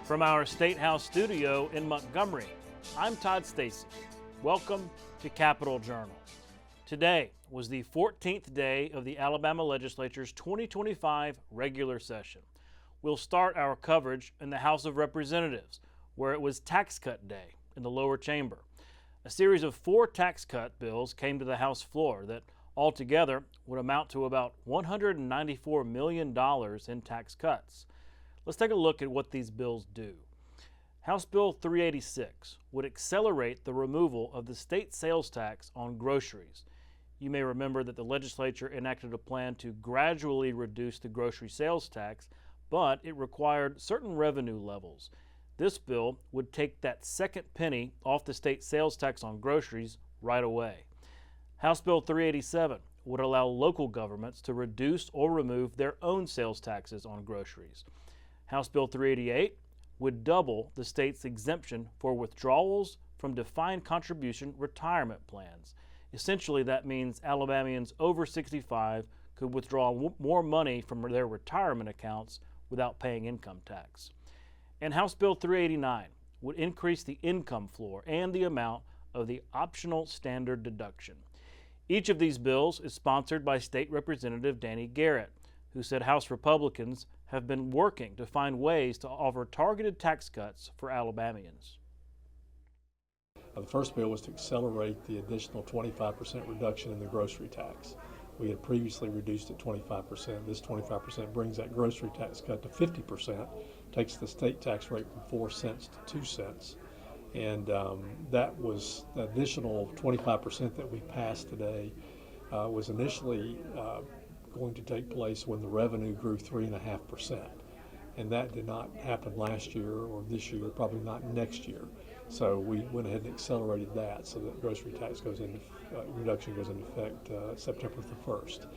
From our State House studio in Montgomery, I'm Todd Stacy. Welcome to Capitol Journal. Today was the 14th day of the Alabama Legislature's 2025 regular session. We'll start our coverage in the House of Representatives, where it was tax cut day in the lower chamber. A series of 4 tax cut bills came to the House floor that altogether would amount to about $194 million in tax cuts. Let's take a look at what these bills do. House Bill 386 would accelerate the removal of the state sales tax on groceries. You may remember that the legislature enacted a plan to gradually reduce the grocery sales tax, but it required certain revenue levels. This bill would take that second penny off the state sales tax on groceries right away. House Bill 387 would allow local governments to reduce or remove their own sales taxes on groceries. House Bill 388 would double the state's exemption for withdrawals from defined contribution retirement plans. Essentially, that means Alabamians over 65 could withdraw more money from their retirement accounts without paying income tax. And House Bill 389 would increase the income floor and the amount of the optional standard deduction. Each of these bills is sponsored by State Representative Danny Garrett, who said House Republicans have been working to find ways to offer targeted tax cuts for Alabamians. The first bill was to accelerate the additional 25% reduction in the grocery tax. We had previously reduced it 25%. This 25% brings that grocery tax cut to 50%, takes the state tax rate from 4 cents to 2 cents. And that was the additional 25% that we passed today was initially going to take place when the revenue grew 3.5%. And that did not happen last year or this year, probably not next year. So we went ahead and accelerated that so that grocery tax reduction goes into effect September the 1st.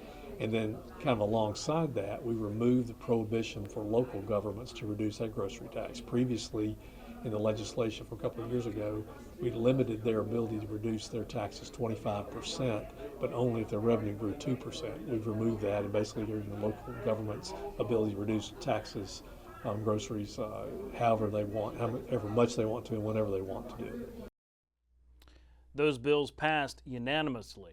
And then kind of alongside that, we removed the prohibition for local governments to reduce that grocery tax. Previously, in the legislation for a couple of years ago, we limited their ability to reduce their taxes 25%, but only if their revenue grew 2%. We've removed that and basically given the local government's ability to reduce taxes on groceries however they want, however much they want to, and whenever they want to do. Those bills passed unanimously,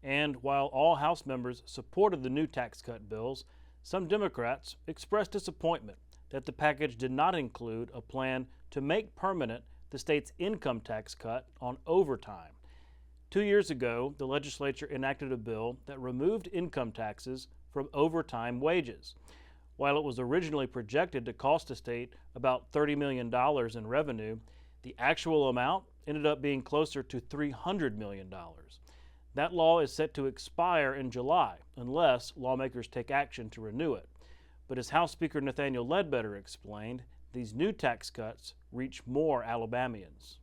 and while all House members supported the new tax cut bills, some Democrats expressed disappointment that the package did not include a plan to make permanent the state's income tax cut on overtime. 2 years ago, the legislature enacted a bill that removed income taxes from overtime wages. While it was originally projected to cost the state about $30 million in revenue, the actual amount ended up being closer to $300 million. That law is set to expire in July unless lawmakers take action to renew it. But as House Speaker Nathaniel Ledbetter explained, these new tax cuts reach more Alabamians.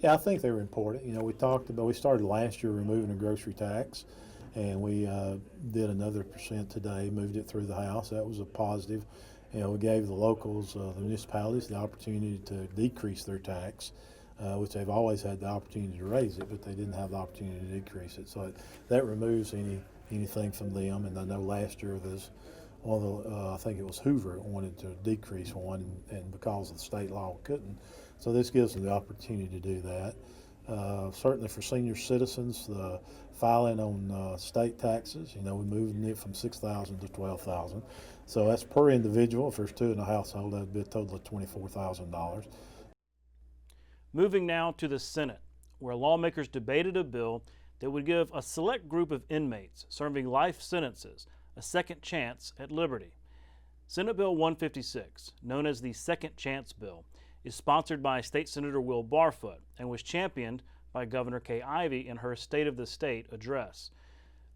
Yeah, I think they were important. You know, we started last year removing the grocery tax, and we did another percent today, moved it through the House. That was a positive. You know, we gave the locals, the municipalities, the opportunity to decrease their tax, which they've always had the opportunity to raise it, but they didn't have the opportunity to decrease it. So that removes anything from them. And I know last year there's one of the, I think it was Hoover wanted to decrease one, and because of the state law couldn't. So this gives them the opportunity to do that. Certainly for senior citizens, the filing on state taxes, you know, we're moving it from $6,000 to $12,000. So that's per individual. If there's 2 in a household, that'd be a total of $24,000. Moving now to the Senate, where lawmakers debated a bill that would give a select group of inmates serving life sentences a second chance at liberty. Senate Bill 156, known as the Second Chance Bill, is sponsored by State Senator Will Barfoot and was championed by Governor Kay Ivey in her State of the State address.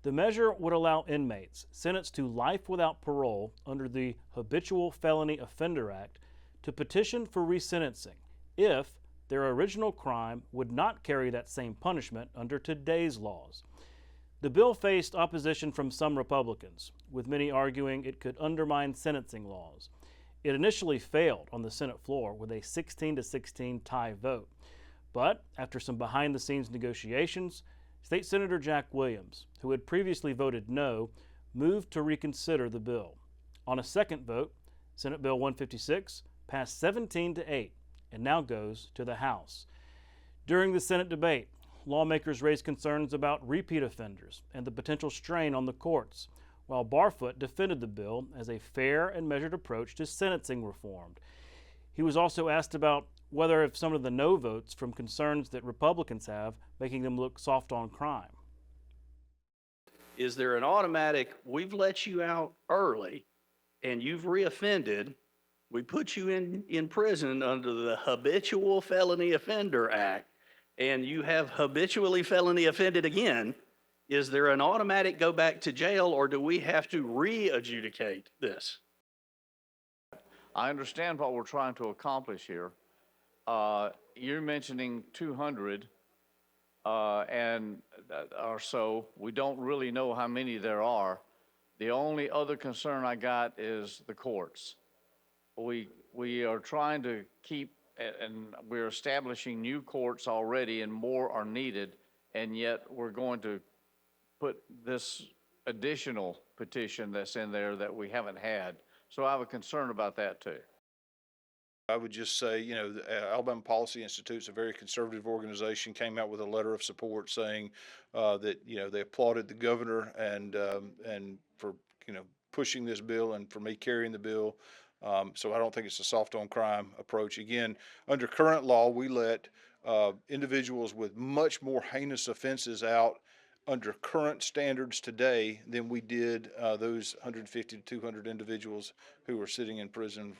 The measure would allow inmates sentenced to life without parole under the Habitual Felony Offender Act to petition for resentencing if their original crime would not carry that same punishment under today's laws. The bill faced opposition from some Republicans, with many arguing it could undermine sentencing laws. It initially failed on the Senate floor with a 16-16 tie vote. But after some behind-the-scenes negotiations, State Senator Jack Williams, who had previously voted no, moved to reconsider the bill. On a second vote, Senate Bill 156 passed 17-8 and now goes to the House. During the Senate debate, lawmakers raised concerns about repeat offenders and the potential strain on the courts, while Barfoot defended the bill as a fair and measured approach to sentencing reform. He was also asked about whether if some of the no votes from concerns that Republicans have making them look soft on crime. Is there an automatic, we've let you out early and you've reoffended, we put you in prison under the Habitual Felony Offender Act, and you have habitually felony offended again, is there an automatic go back to jail, or do we have to re-adjudicate this? I understand what we're trying to accomplish here. You're mentioning 200 or so. We don't really know how many there are. The only other concern I got is the courts. We are trying to keep, and we're establishing new courts already, and more are needed, and yet we're going to put this additional petition that's in there that we haven't had. So I have a concern about that too. I would just say, you know, the Alabama Policy Institute is a very conservative organization, came out with a letter of support saying that, you know, they applauded the governor and for, you know, pushing this bill and for me carrying the bill. So I don't think it's a soft on crime approach. Again, under current law, we let individuals with much more heinous offenses out under current standards today than we did those 150 to 200 individuals who were sitting in prison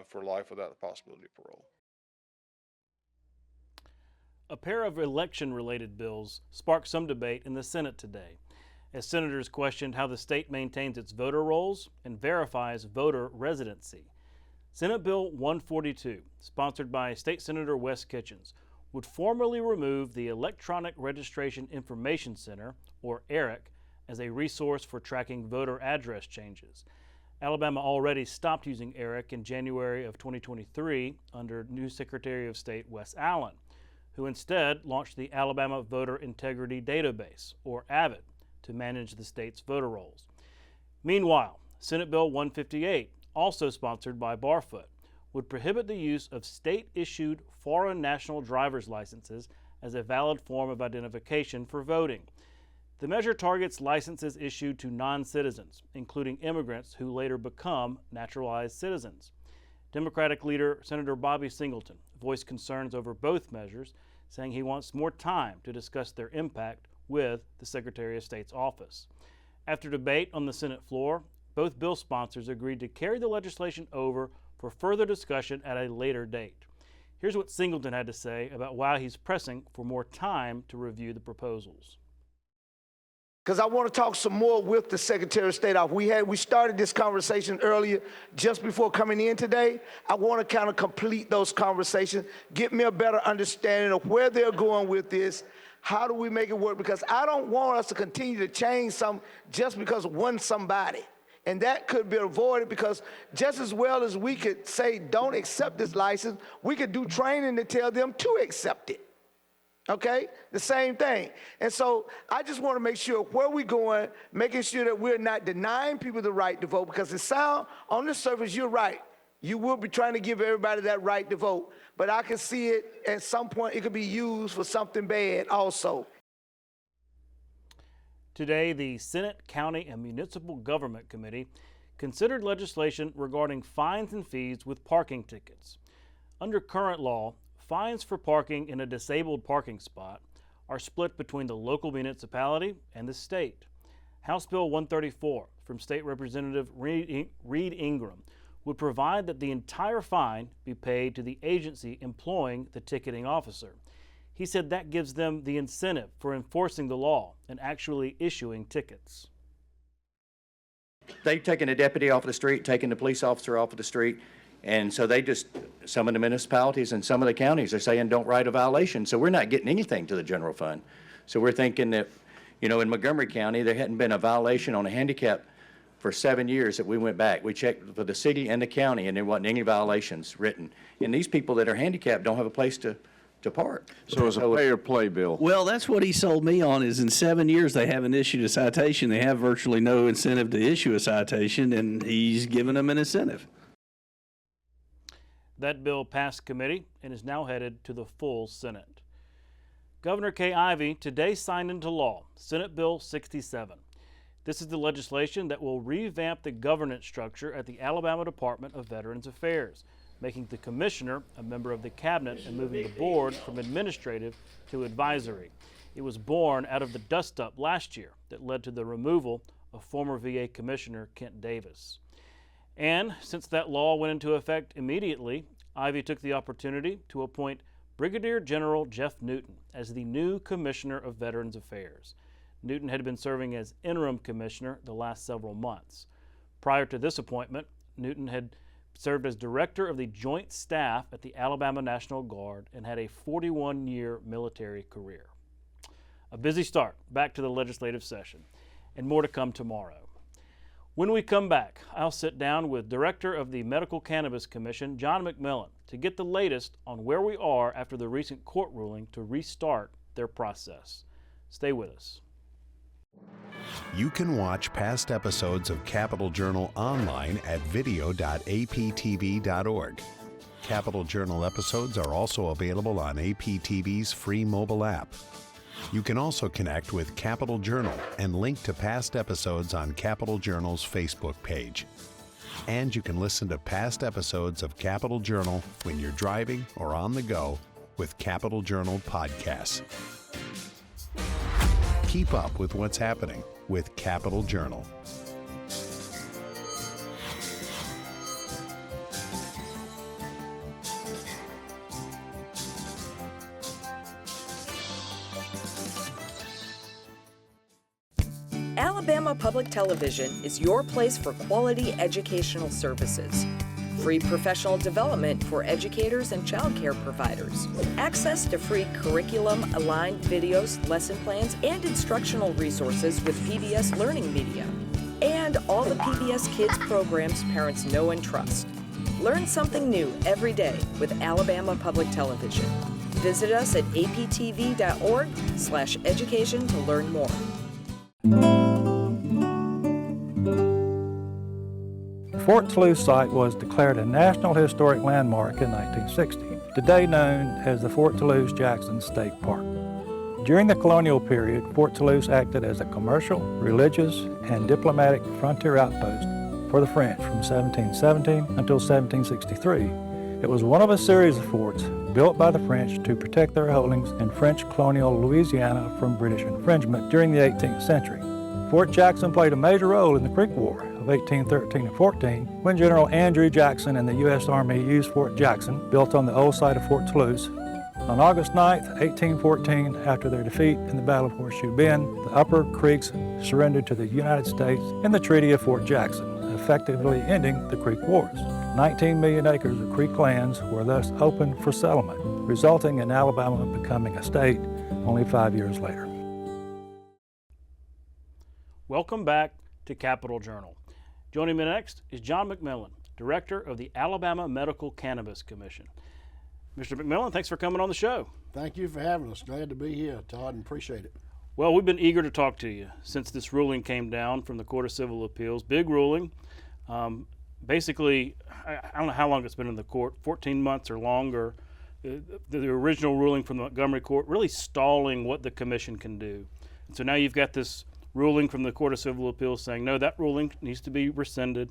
for life without the possibility of parole. A pair of election-related bills sparked some debate in the Senate today, as senators questioned how the state maintains its voter rolls and verifies voter residency. Senate Bill 142, sponsored by State Senator Wes Kitchens, would formally remove the Electronic Registration Information Center, or ERIC, as a resource for tracking voter address changes. Alabama already stopped using ERIC in January of 2023 under new Secretary of State Wes Allen, who instead launched the Alabama Voter Integrity Database, or AVID, to manage the state's voter rolls. Meanwhile, Senate Bill 158, also sponsored by Barfoot, would prohibit the use of state-issued foreign national driver's licenses as a valid form of identification for voting. The measure targets licenses issued to non-citizens, including immigrants who later become naturalized citizens. Democratic leader Senator Bobby Singleton voiced concerns over both measures, saying he wants more time to discuss their impact with the Secretary of State's office. After debate on the Senate floor, both bill sponsors agreed to carry the legislation over for further discussion at a later date. Here's what Singleton had to say about why he's pressing for more time to review the proposals. Because I want to talk some more with the Secretary of State. We started this conversation earlier, just before coming in today. I want to kind of complete those conversations, get me a better understanding of where they're going with this. How do we make it work? Because I don't want us to continue to change some just because one somebody. And that could be avoided, because just as well as we could say don't accept this license, we could do training to tell them to accept it. Okay? The same thing. And so I just want to make sure where we're going, making sure that we're not denying people the right to vote, because it sounds, on the surface, you're right. You will be trying to give everybody that right to vote. But I can see it at some point, it could be used for something bad also. Today, the Senate, County, and Municipal Government Committee considered legislation regarding fines and fees with parking tickets. Under current law, fines for parking in a disabled parking spot are split between the local municipality and the state. House Bill 134 from State Representative Reed Ingram would provide that the entire fine be paid to the agency employing the ticketing officer. He said that gives them the incentive for enforcing the law and actually issuing tickets. They've taken a deputy off of the street, taken the police officer off of the street, and so some of the municipalities and some of the counties are saying don't write a violation, so we're not getting anything to the general fund. So we're thinking that, you know, in Montgomery County, there hadn't been a violation on a handicap for 7 years that we went back. We checked for the city and the county, and there wasn't any violations written. And these people that are handicapped don't have a place to park. So it's a pay or play bill. Well, that's what he sold me on, is in 7 years they haven't issued a citation. They have virtually no incentive to issue a citation, and he's giving them an incentive. That bill passed committee and is now headed to the full Senate. Governor Kay Ivey today signed into law Senate Bill 67. This is the legislation that will revamp the governance structure at the Alabama Department of Veterans Affairs, making the commissioner a member of the cabinet and moving the board from administrative to advisory. It was born out of the dust-up last year that led to the removal of former VA Commissioner Kent Davis. And since that law went into effect immediately, Ivey took the opportunity to appoint Brigadier General Jeff Newton as the new Commissioner of Veterans Affairs. Newton had been serving as interim commissioner the last several months. Prior to this appointment, Newton had served as director of the Joint Staff at the Alabama National Guard and had a 41-year military career. A busy start back to the legislative session, and more to come tomorrow. When we come back, I'll sit down with Director of the Medical Cannabis Commission, John McMillan, to get the latest on where we are after the recent court ruling to restart their process. Stay with us. You can watch past episodes of Capital Journal online at video.aptv.org. Capital Journal episodes are also available on APTV's free mobile app. You can also connect with Capital Journal and link to past episodes on Capital Journal's Facebook page. And you can listen to past episodes of Capital Journal when you're driving or on the go with Capital Journal podcasts. Keep up with what's happening with Capital Journal. Alabama Public Television is your place for quality educational services. Free professional development for educators and child care providers. Access to free curriculum-aligned videos, lesson plans, and instructional resources with PBS Learning Media. And all the PBS Kids programs parents know and trust. Learn something new every day with Alabama Public Television. Visit us at aptv.org/education to learn more. The Fort Toulouse site was declared a National Historic Landmark in 1960, today known as the Fort Toulouse-Jackson State Park. During the colonial period, Fort Toulouse acted as a commercial, religious, and diplomatic frontier outpost for the French from 1717 until 1763. It was one of a series of forts built by the French to protect their holdings in French colonial Louisiana from British infringement during the 18th century. Fort Jackson played a major role in the Creek War of 1813 and 14 when General Andrew Jackson and the U.S. Army used Fort Jackson, built on the old site of Fort Toulouse. On August 9, 1814, after their defeat in the Battle of Horseshoe Bend, the Upper Creeks surrendered to the United States in the Treaty of Fort Jackson, effectively ending the Creek Wars. 19 million acres of Creek lands were thus open for settlement, resulting in Alabama becoming a state only 5 years later. Welcome back to Capital Journal. Joining me next is John McMillan, Director of the Alabama Medical Cannabis Commission. Mr. McMillan, thanks for coming on the show. Thank you for having us. Glad to be here, Todd, and appreciate it. Well, we've been eager to talk to you since this ruling came down from the Court of Civil Appeals. Big ruling. Basically, I don't know how long it's been in the court, 14 months or longer. The original ruling from the Montgomery court really stalling what the commission can do. And so now you've got this ruling from the Court of Civil Appeals saying, no, that ruling needs to be rescinded,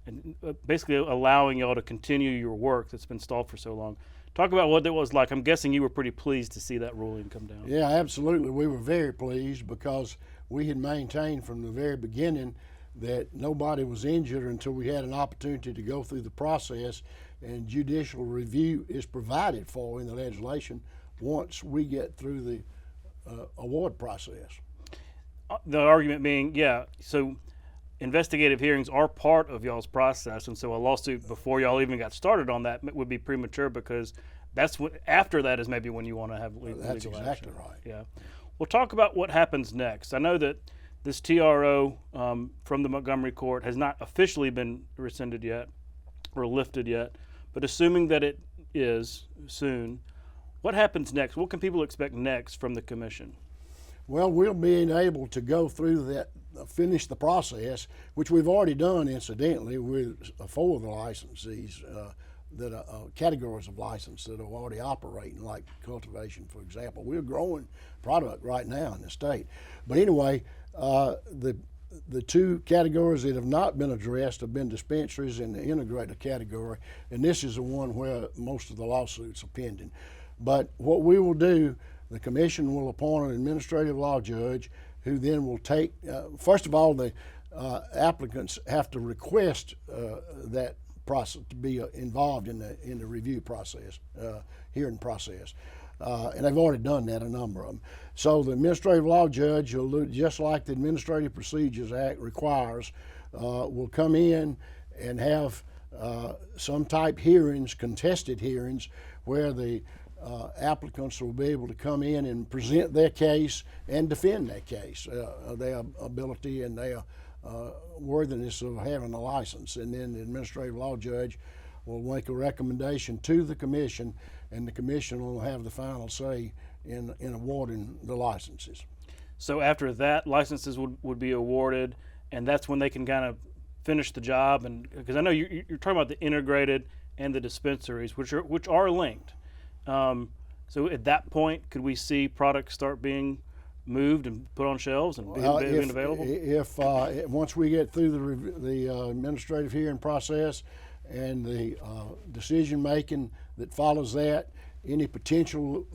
and basically allowing y'all to continue your work that's been stalled for so long. Talk about what it was like. I'm guessing you were pretty pleased to see that ruling come down. Yeah, absolutely. We were very pleased because we had maintained from the very beginning that nobody was injured until we had an opportunity to go through the process, and judicial review is provided for in the legislation once we get through the award process. The argument being, yeah, so investigative hearings are part of y'all's process, and so a lawsuit before y'all even got started on that would be premature, because that's what, after that is maybe when you want to have legal action. That's exactly right. Yeah. Well, talk about what happens next. I know that this TRO from the Montgomery court has not officially been rescinded yet or lifted yet, but assuming that it is soon, what happens next? What can people expect next from the commission? Well, we'll be able to go through that, finish the process, which we've already done, incidentally, with 4 of the licensees. categories of license that are already operating, like cultivation, for example. We're growing product right now in the state. But anyway, the two categories that have not been addressed have been dispensaries and the integrated category, and this is the one where most of the lawsuits are pending. But what we will do, the commission will appoint an administrative law judge who then will take, first of all, the applicants have to request that process to be involved in the review process, hearing process. And they've already done that, a number of them. So the administrative law judge, will do, just like the Administrative Procedures Act requires, will come in and have some type hearings, contested hearings, where the applicants will be able to come in and present their case and defend their case, their ability and their worthiness of having a license. And then the administrative law judge will make a recommendation to the commission, and the commission will have the final say in awarding the licenses. So after that, licenses would be awarded, and that's when they can kind of finish the job. And because I know you're talking about the integrated and the dispensaries, which are linked. So at that point, could we see products start being moved and put on shelves and being available? If once we get through the administrative hearing process and the decision making that follows that, any potential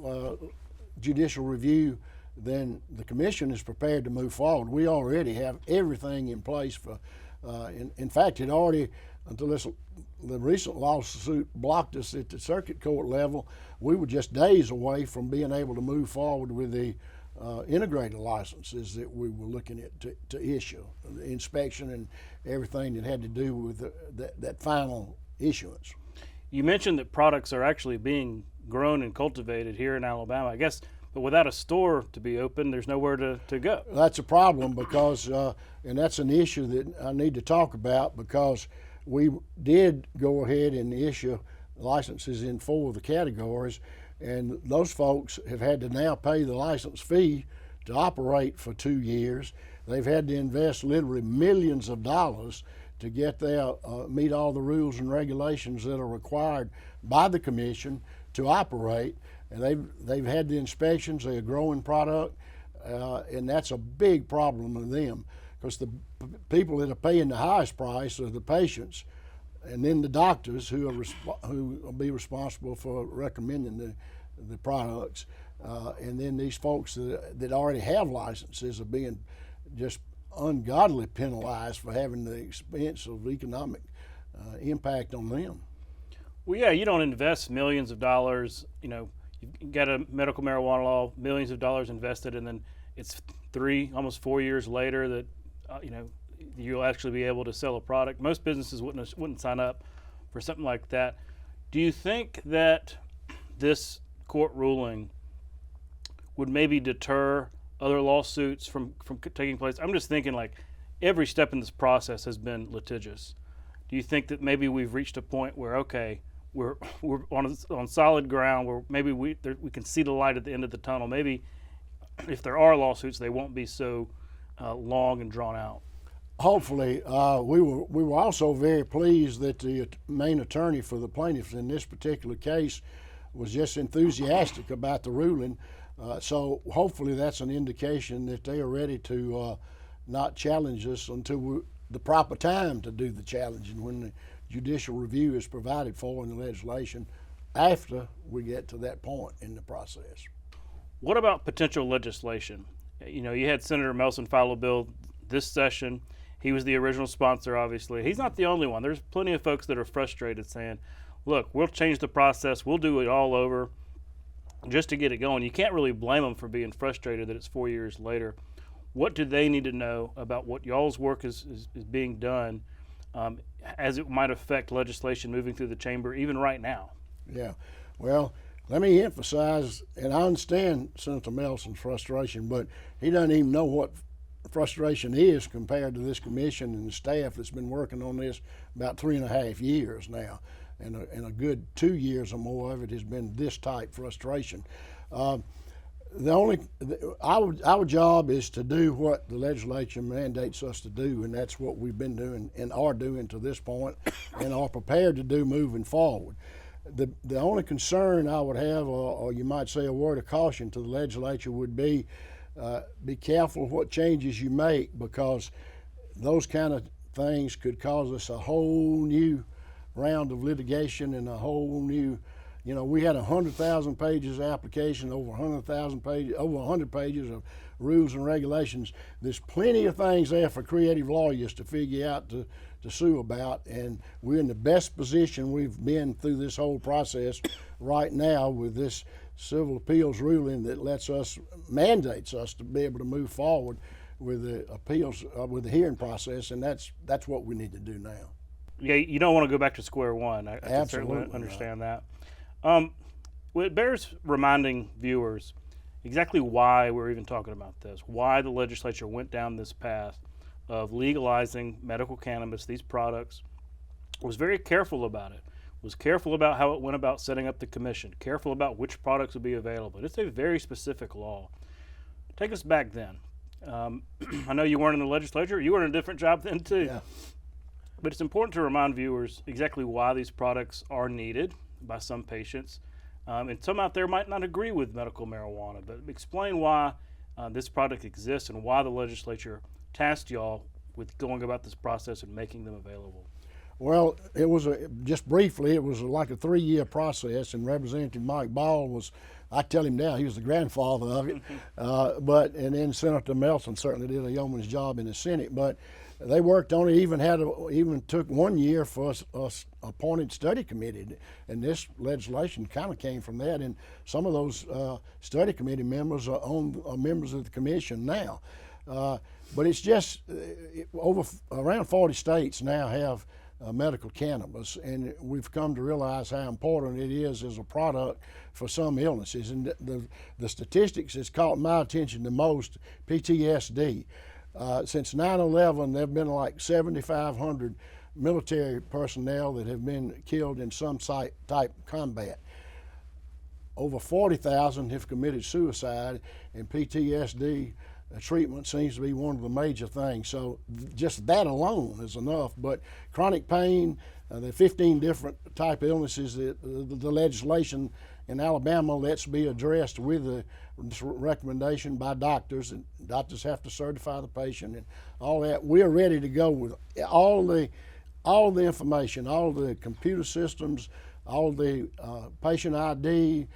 judicial review, then the commission is prepared to move forward. We already have everything in place for. In fact, it already, until the recent lawsuit blocked us at the circuit court level, we were just days away from being able to move forward with the integrated licenses that we were looking at to issue, the inspection and everything that had to do with that final issuance. You mentioned that products are actually being grown and cultivated here in Alabama, I guess, but without a store to be open, there's nowhere to go. That's a problem because, and that's an issue that I need to talk about, because we did go ahead and issue licenses in 4 of the categories, and those folks have had to now pay the license fee to operate for 2 years. They've had to invest literally millions of dollars to get their meet all the rules and regulations that are required by the commission to operate. And they've had the inspections. They're a growing product, and that's a big problem with them, because the people that are paying the highest price are the patients, and then the doctors who will be responsible for recommending the products, and then these folks that already have licenses are being just ungodly penalized for having the expense of economic impact on them. Well, yeah, you don't invest millions of dollars. You know, you've got a medical marijuana law, millions of dollars invested, and then it's 3, almost 4 years later that you'll actually be able to sell a product. Most businesses wouldn't sign up for something like that. Do you think that this court ruling would maybe deter other lawsuits from taking place? I'm just thinking, like, every step in this process has been litigious. Do you think that maybe we've reached a point where, okay, we're on solid ground, where maybe we can see the light at the end of the tunnel? Maybe if there are lawsuits, they won't be so long and drawn out. Hopefully. We were also very pleased that the main attorney for the plaintiffs in this particular case was just enthusiastic about the ruling. So hopefully that's an indication that they are ready to not challenge us until the proper time to do the challenging, when the judicial review is provided for in the legislation after we get to that point in the process. What about potential legislation? You know, you had Senator Melson file a bill this session. He was the original sponsor, obviously. He's not the only one. There's plenty of folks that are frustrated saying, look, we'll change the process, we'll do it all over just to get it going. You can't really blame them for being frustrated that it's 4 years later. What do they need to know about what y'all's work is being done as it might affect legislation moving through the chamber even right now? Yeah, well, let me emphasize, and I understand Senator Melson's frustration, but he doesn't even know what frustration is compared to this commission and the staff that's been working on this about 3.5 years now. And a good 2 years or more of it has been this type frustration. Our job is to do what the legislature mandates us to do, and that's what we've been doing and are doing to this point, and are prepared to do moving forward. The only concern I would have, or you might say a word of caution to the legislature, would be careful what changes you make, because those kind of things could cause us a whole new round of litigation and a whole new. We had 100,000 pages of application, over 100,000 pages, over 100 pages of rules and regulations. There's plenty of things there for creative lawyers to figure out to sue about, and we're in the best position we've been through this whole process right now with this civil appeals ruling that mandates us to be able to move forward with the appeals, with the hearing process, and that's what we need to do now. Yeah, you don't want to go back to square one. I can Absolutely certainly understand that. Well, it bears reminding viewers exactly why we're even talking about this, why the legislature went down this path of legalizing medical cannabis, these products, was very careful about it, was careful about how it went about setting up the commission, careful about which products would be available. It's a very specific law. Take us back then. I know you weren't in the legislature, you were in a different job then too. Yeah. But it's important to remind viewers exactly why these products are needed by some patients. And some out there might not agree with medical marijuana, but explain why this product exists and why the legislature tasked y'all with going about this process and making them available. Well, it was just briefly, it was like a 3-year process, and Representative Mike Ball was, I tell him now, he was the grandfather of it. And then Senator Melton certainly did a yeoman's job in the Senate. But they worked on it, even took 1 year for us appointed study committee, and this legislation kind of came from that. And some of those study committee members are members of the commission now. But it's just around 40 states now have medical cannabis, and we've come to realize how important it is as a product for some illnesses. And the statistics that's caught my attention the most, PTSD. Since 9/11, there have been like 7,500 military personnel that have been killed in some type combat. Over 40,000 have committed suicide, and PTSD treatment seems to be one of the major things. So just that alone is enough. But chronic pain, the 15 different type of illnesses that the legislation in Alabama lets be addressed with the recommendation by doctors, and doctors have to certify the patient and all that. We're ready to go with all the information, all the computer systems, all the patient ID.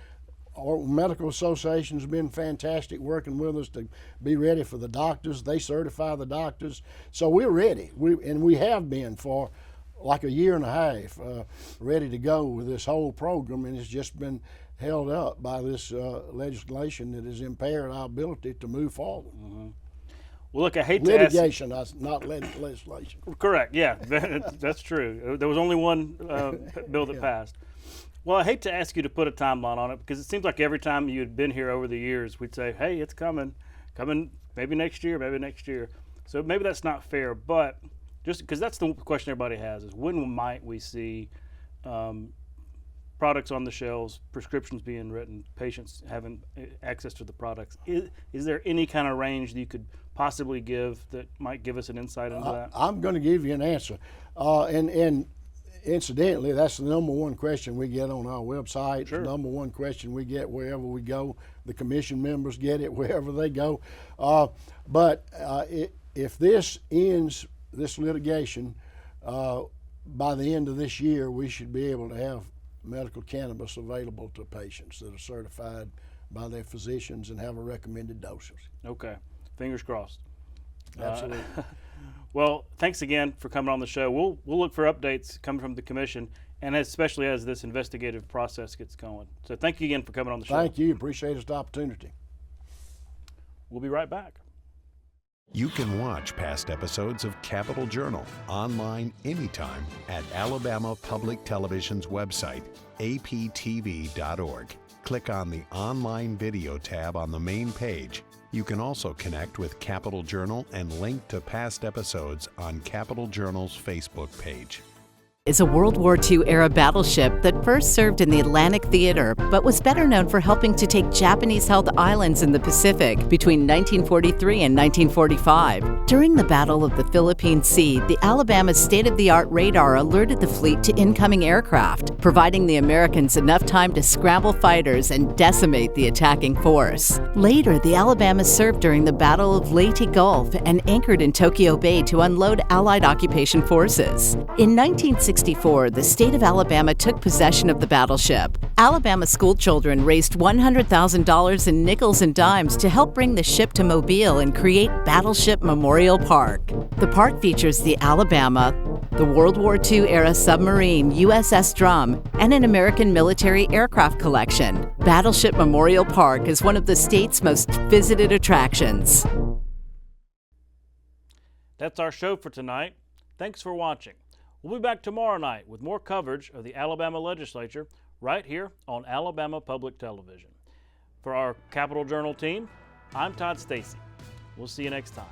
Our medical association's been fantastic working with us to be ready for the doctors. They certify the doctors. So we're ready. We have been for like a year and a half, ready to go with this whole program, and it's just been held up by this legislation that has impaired our ability to move forward. Mm-hmm. Well, look, I hate to ask... Litigation, not legislation. Correct, yeah, that's true. There was only one bill that passed. Well, I hate to ask you to put a timeline on it, because it seems like every time you'd been here over the years, we'd say, hey, it's coming maybe next year. So maybe that's not fair, but just because that's the question everybody has is when might we see products on the shelves, prescriptions being written, patients having access to the products? Is there any kind of range that you could possibly give that might give us an insight into that? I'm going to give you an answer. And incidentally, that's the number one question we get on our website. Sure. The number one question we get wherever we go. The commission members get it wherever they go. But if this ends, this litigation, by the end of this year, we should be able to have medical cannabis available to patients that are certified by their physicians and have a recommended dosage. Okay, fingers crossed. Absolutely. Well, thanks again for coming on the show. We'll look for updates coming from the commission, and especially as this investigative process gets going. So thank you again for coming on the show. Thank you. Appreciate this opportunity. We'll be right back. You can watch past episodes of Capitol Journal online anytime at Alabama Public Television's website, aptv.org. Click on the Online Video tab on the main page. You can also connect with Capitol Journal and link to past episodes on Capitol Journal's Facebook page. is a World War II-era battleship that first served in the Atlantic Theater, but was better known for helping to take Japanese-held islands in the Pacific between 1943 and 1945. During the Battle of the Philippine Sea, the Alabama's state-of-the-art radar alerted the fleet to incoming aircraft, providing the Americans enough time to scramble fighters and decimate the attacking force. Later, the Alabama served during the Battle of Leyte Gulf and anchored in Tokyo Bay to unload Allied occupation forces. In 1964, the state of Alabama took possession of the battleship. Alabama schoolchildren raised $100,000 in nickels and dimes to help bring the ship to Mobile and create Battleship Memorial Park. The park features the Alabama, the World War II-era submarine USS Drum, and an American military aircraft collection. Battleship Memorial Park is one of the state's most visited attractions. That's our show for tonight. Thanks for watching. We'll be back tomorrow night with more coverage of the Alabama legislature right here on Alabama Public Television. For our Capitol Journal team, I'm Todd Stacy. We'll see you next time.